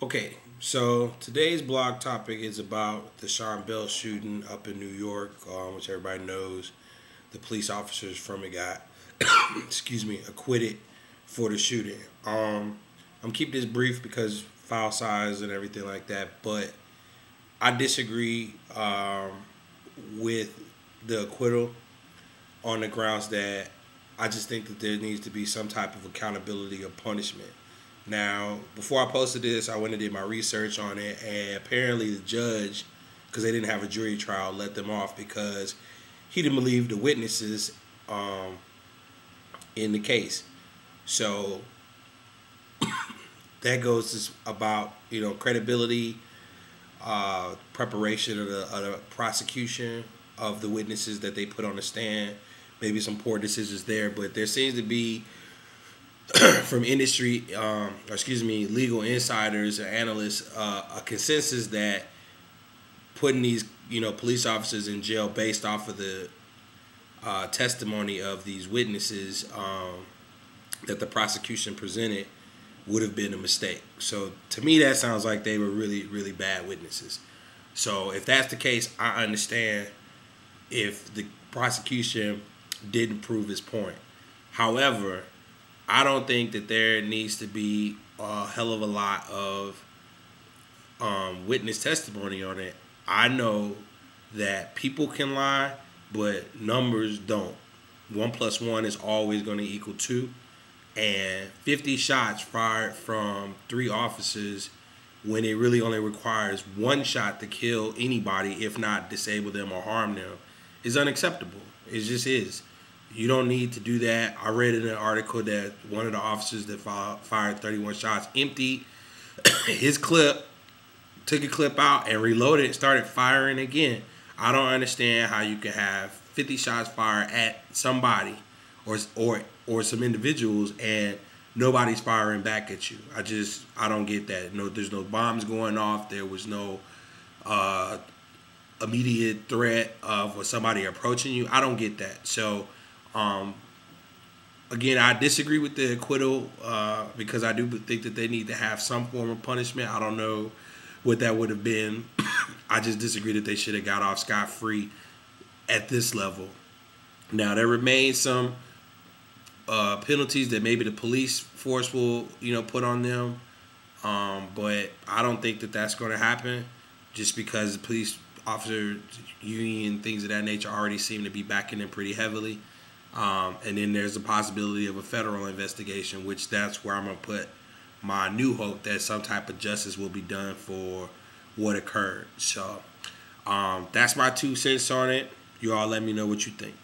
Okay, so today's blog topic is about the Sean Bell shooting up in New York, which everybody knows. The police officers from it got, acquitted for the shooting. I'm keeping this brief because file size and everything like that, but I disagree with the acquittal on the grounds that I just think that there needs to be some type of accountability or punishment. Now, before I posted this, I went and did my research on it, and apparently the judge, because they didn't have a jury trial, let them off because he didn't believe the witnesses in the case. So that goes about credibility, preparation of the prosecution of the witnesses that they put on the stand. Maybe some poor decisions there, but there seems to be from industry, legal insiders or analysts, a consensus that putting these, police officers in jail based off of the testimony of these witnesses that the prosecution presented would have been a mistake. So to me, that sounds like they were really, really bad witnesses. So if that's the case, I understand if the prosecution didn't prove his point. However, I don't think that there needs to be a hell of a lot of witness testimony on it. I know that people can lie, but numbers don't. 1 + 1 is always going to equal 2. And 50 shots fired from 3 officers when it really only requires 1 shot to kill anybody, if not disable them or harm them, is unacceptable. It just is. You don't need to do that. I read in an article that one of the officers that fired 31 shots emptied his clip, took a clip out and reloaded it, started firing again. I don't understand how you can have 50 shots fired at somebody or some individuals and nobody's firing back at you. I don't get that. No, there's no bombs going off. There was no immediate threat of somebody approaching you. I don't get that. So again, I disagree with the acquittal because I do think that they need to have some form of punishment. I don't know what that would have been. I just disagree that they should have got off scot-free at this level. Now, there remains some penalties that maybe the police force will, put on them, but I don't think that that's going to happen just because the police officer union, things of that nature already seem to be backing them pretty heavily. And then there's a possibility of a federal investigation, which that's where I'm going to put my new hope that some type of justice will be done for what occurred. So that's my 2 cents on it. You all let me know what you think.